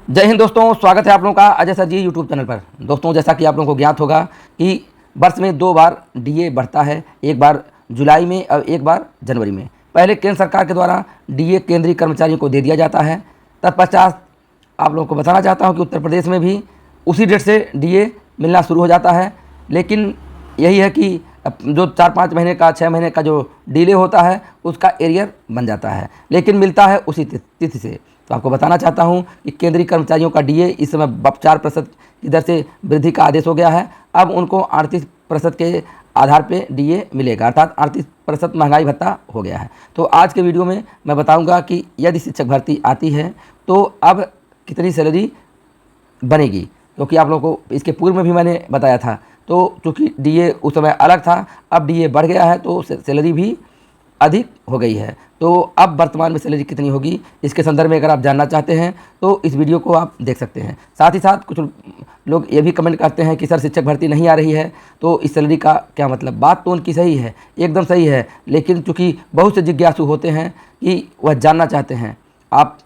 जय हिंद दोस्तों, स्वागत है आप लोगों का अजय सर जी यूट्यूब चैनल पर। दोस्तों, जैसा कि आप लोगों को ज्ञात होगा कि वर्ष में 2 बार डीए बढ़ता है, एक बार जुलाई में और एक बार जनवरी में। पहले केंद्र सरकार के द्वारा डीए केंद्रीय कर्मचारियों को दे दिया जाता है। तत्पश्चात आप लोगों को बताना चाहता हूं कि उत्तर प्रदेश में भी उसी डेट से डीए मिलना शुरू हो जाता है। लेकिन यही है कि जो 4-5 महीने का 6 महीने का जो डिले होता है उसका एरियर बन जाता है, लेकिन मिलता है उसी तिथि से। तो आपको बताना चाहता हूं कि केंद्रीय कर्मचारियों का डीए इस समय 4% की दर से वृद्धि का आदेश हो गया है। अब उनको 38% के आधार पे डीए मिलेगा, अर्थात 38% महंगाई भत्ता हो गया है। तो आज के वीडियो में मैं बताऊंगा कि यदि शिक्षक भर्ती आती है तो अब कितनी सैलरी बनेगी, क्योंकि आप लोगों को इसके पूर्व में भी मैंने बताया था। तो चूँकि डीए उस समय अलग था, अब डीए बढ़ गया है तो सैलरी भी अधिक हो गई है। तो अब वर्तमान में सैलरी कितनी होगी, इसके संदर्भ में अगर आप जानना चाहते हैं तो इस वीडियो को आप देख सकते हैं। साथ ही साथ कुछ लोग ये भी कमेंट करते हैं कि सर शिक्षक भर्ती नहीं आ रही है तो इस सैलरी का क्या मतलब। बात तो उनकी सही है, एकदम सही है, लेकिन चूँकि बहुत से जिज्ञासु होते हैं कि वह जानना चाहते हैं। आप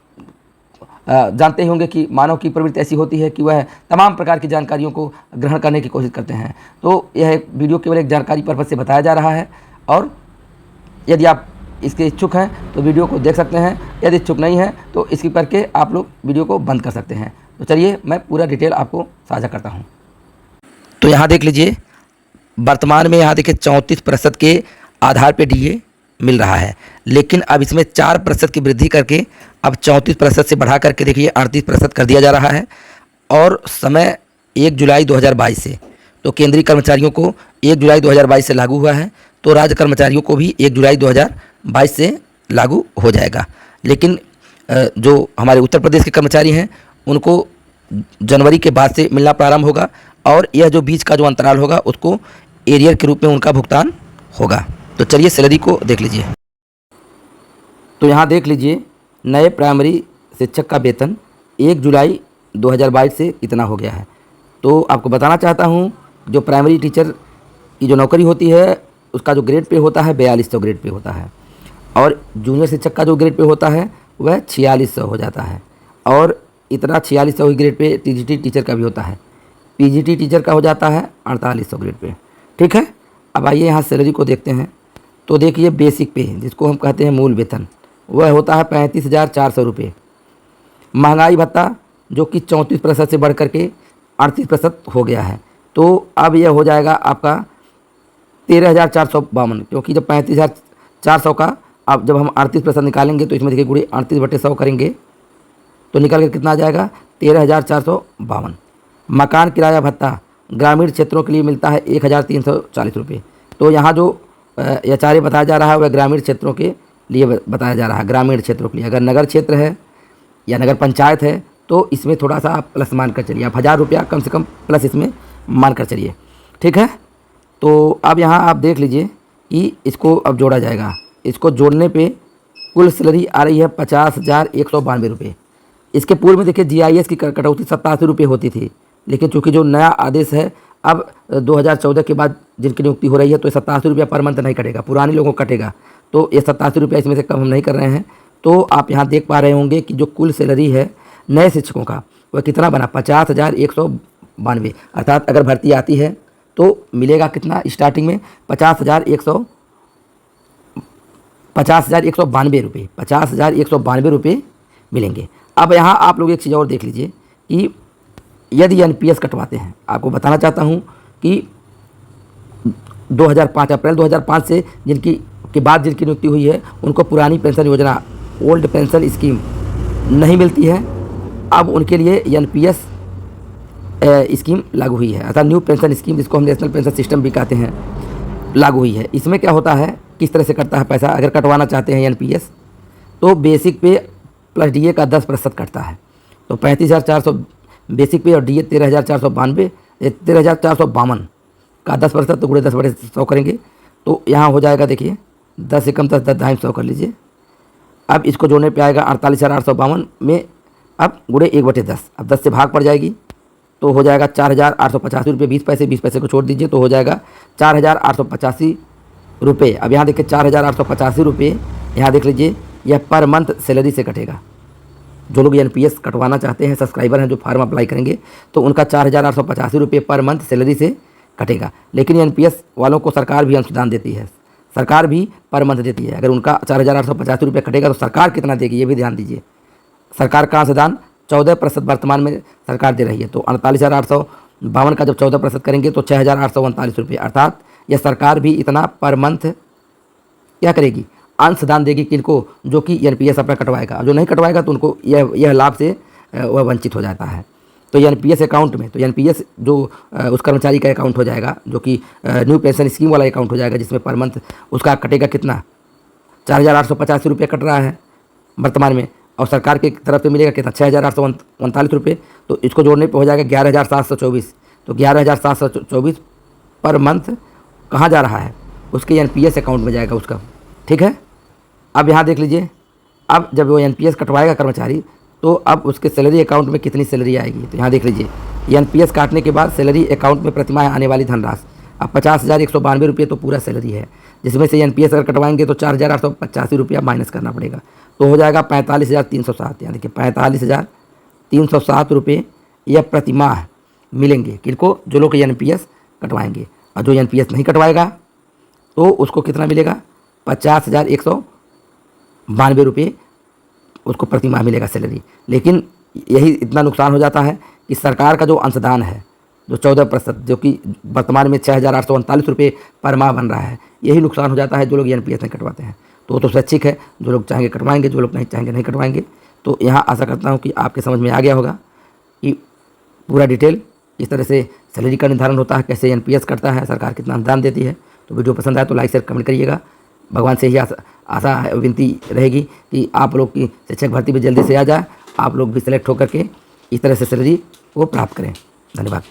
जानते ही होंगे कि मानव की प्रवृत्ति ऐसी होती है कि वह तमाम प्रकार की जानकारियों को ग्रहण करने की कोशिश करते हैं। तो यह वीडियो केवल एक जानकारी पर्पज़ से बताया जा रहा है, और यदि आप इसके इच्छुक हैं तो वीडियो को देख सकते हैं, यदि इच्छुक नहीं है तो इसकी करके आप लोग वीडियो को बंद कर सकते हैं। तो चलिए मैं पूरा डिटेल आपको साझा करता हूं। तो यहाँ देख लीजिए, वर्तमान में यहाँ देखिए 34% के आधार पे डीए मिल रहा है, लेकिन अब इसमें 4% की वृद्धि करके अब 34% से बढ़ा करके देखिए 38% कर दिया जा रहा है। और समय 1 जुलाई 2022 से, तो केंद्रीय कर्मचारियों को 1 जुलाई 2022 से लागू हुआ है, तो राज्य कर्मचारियों को भी 1 जुलाई 2022 से लागू हो जाएगा। लेकिन जो हमारे उत्तर प्रदेश के कर्मचारी हैं उनको जनवरी के बाद से मिलना प्रारंभ होगा, और यह जो बीच का जो अंतराल होगा उसको एरियर के रूप में उनका भुगतान होगा। तो चलिए सैलरी को देख लीजिए। तो यहाँ देख लीजिए, नए प्राइमरी शिक्षक का वेतन 1 जुलाई 2022 से कितना हो गया है। तो आपको बताना चाहता हूँ, जो प्राइमरी टीचर की जो नौकरी होती है उसका जो ग्रेड पे होता है 4200 ग्रेड पे होता है, और जूनियर शिक्षक का जो ग्रेड पे होता है वह 4600 हो जाता है, और इतना 4600 ही ग्रेड पे टीजीटी टीचर का भी होता है। पीजीटी टीचर का हो जाता है 4800 ग्रेड पे। ठीक है, अब आइए यहाँ सैलरी को देखते हैं। तो देखिए, बेसिक पे जिसको हम कहते हैं मूल वेतन, वह होता है 35,400 रुपये। महंगाई भत्ता जो कि 34% से बढ़ करके 38% हो गया है, तो अब यह हो जाएगा आपका 13,452, क्योंकि जब 35,400 का अब जब हम 38% निकालेंगे तो इसमें देखिए गुणे 38/100 करेंगे तो निकल कर कितना आ जाएगा 13,452। मकान किराया भत्ता ग्रामीण क्षेत्रों के लिए मिलता है 1,340 रुपये। तो यहाँ जो एचआरए बताया जा रहा है वह ग्रामीण क्षेत्रों के लिए बताया जा रहा है, ग्रामीण क्षेत्रों के लिए। अगर नगर क्षेत्र है या नगर पंचायत है तो इसमें थोड़ा सा आप प्लस मान कर चलिए, आप 1,000 रुपया कम से कम प्लस इसमें मान कर चलिए। ठीक है, तो अब यहाँ आप देख लीजिए कि इसको अब जोड़ा जाएगा। इसको जोड़ने पे कुल सैलरी आ रही है 50,192 रुपये। इसके पूर्व में देखिए जीआईएस की कटौती 87 रुपये होती थी, लेकिन चूँकि जो नया आदेश है अब 2014 के बाद जिनकी नियुक्ति हो रही है तो 87 रुपया पर मंथ नहीं कटेगा, पुराने लोगों को कटेगा। तो ये 87 रुपया इसमें से कम हम नहीं कर रहे हैं। तो आप यहाँ देख पा रहे होंगे कि जो कुल सैलरी है नए शिक्षकों का वह कितना बना 50,192। अर्थात अगर भर्ती आती है तो मिलेगा कितना स्टार्टिंग में 50,192 रुपये, 50,192 रुपये मिलेंगे। अब यहाँ आप लोग एक चीज़ और देख लीजिए कि यदि एनपीएस कटवाते हैं, आपको बताना चाहता हूँ कि 2005 अप्रैल 2005 से जिनकी नियुक्ति हुई है उनको पुरानी पेंशन योजना ओल्ड पेंशन स्कीम नहीं मिलती है। अब उनके लिए एनपीएस स्कीम लागू हुई है, अर्थात न्यू पेंशन स्कीम, जिसको हम नेशनल पेंशन सिस्टम भी कहते हैं, लागू हुई है। इसमें क्या होता है, किस तरह से कटता है पैसा। अगर कटवाना चाहते हैं एनपीएस तो बेसिक पे प्लस डीए का 10% कटता है। तो 35,400 बेसिक पे और डीए 13,452 का 10%, तो गुणे 10/100 करेंगे तो यहाँ हो जाएगा देखिए 10 से कम 10 250 कर लीजिए। अब इसको जोड़ने पे आएगा 48,852 में, अब गुणे 1/10, अब 10 से भाग पड़ जाएगी तो हो जाएगा 4,885 रुपये 20 पैसे, 20 पैसे को छोड़ दीजिए तो हो जाएगा 4,885 रुपये। अब यहाँ देखिए 4,885 रुपये, यहाँ देख लीजिए यह पर मंथ सैलरी से कटेगा। जो लोग एनपीएस कटवाना चाहते हैं, सब्सक्राइबर हैं जो फार्म अप्लाई करेंगे, तो उनका 4,885 रुपये पर मंथ सैलरी से कटेगा। लेकिन एनपीएस वालों को सरकार भी अंशदान देती है, सरकार भी पर मंथ देती है। अगर उनका 4,885 रुपये कटेगा तो सरकार कितना देगी ये भी ध्यान दीजिए। सरकार का अंशदान 14% वर्तमान में सरकार दे रही है, तो 48,852 का जब 14% करेंगे तो 6,839 रुपये, अर्थात यह सरकार भी इतना पर मंथ क्या करेगी, अंशदान देगी किनको, जो कि एनपीएस अपना कटवाएगा। जो नहीं कटवाएगा तो उनको यह लाभ से वह वंचित हो जाता है। तो एनपीएस अकाउंट में, तो एनपीएस जो उस कर्मचारी का अकाउंट हो जाएगा जो कि न्यू पेंशन स्कीम वाला अकाउंट हो जाएगा, जिसमें पर मंथ उसका कटेगा कितना, 4,885 रुपये कट रहा है वर्तमान में, और सरकार की तरफ से मिलेगा कितना, 6,839 रुपये। तो इसको जोड़ने पर हो जाएगा 11,724। तो 11,724 पर मंथ कहाँ जा रहा है, उसके एनपीएस अकाउंट में जाएगा उसका। ठीक है, अब यहाँ देख लीजिए, अब जब वो एनपीएस कटवाएगा कर्मचारी तो अब उसके सैलरी अकाउंट में कितनी सैलरी आएगी। तो यहाँ देख लीजिए, एनपीएस काटने के बाद सैलरी अकाउंट में प्रतिमाह आने वाली धनराशि अब 50,192 रुपये तो पूरा सैलरी है, जिसमें से एनपीएस अगर कटवाएंगे तो 4,885 रुपया माइनस करना पड़ेगा, तो हो जाएगा 45,307। यानी कि 45,307 रुपये यह प्रतिमाह मिलेंगे किनको, जो लोग एनपीएस कटवाएंगे। और जो एनपीएस नहीं कटवाएगा तो उसको कितना मिलेगा, 50,192 रुपये उसको प्रति माह मिलेगा सैलरी। लेकिन यही इतना नुकसान हो जाता है कि सरकार का जो अंशदान है जो 14%, जो कि वर्तमान में 6,839 रुपये पर माह बन रहा है, यही नुकसान हो जाता है जो लोग एनपीएस नहीं कटवाते हैं। तो स्वैच्छिक है, जो लोग चाहेंगे कटवाएंगे, जो लोग नहीं चाहेंगे नहीं कटवाएंगे। तो यहाँ आशा करता हूँ कि आपके समझ में आ गया होगा कि पूरा डिटेल इस तरह से सैलरी का निर्धारण होता है, कैसे एनपीएस कटता है, सरकार कितना अनुदान देती है। तो वीडियो पसंद आए तो लाइक शेयर कमेंट करिएगा। भगवान से ही आशा विनती रहेगी कि आप लोग की शिक्षक भर्ती भी जल्दी से आ जाए, आप लोग भी सिलेक्ट होकर के इस तरह से सैलरी को प्राप्त करें। धन्यवाद।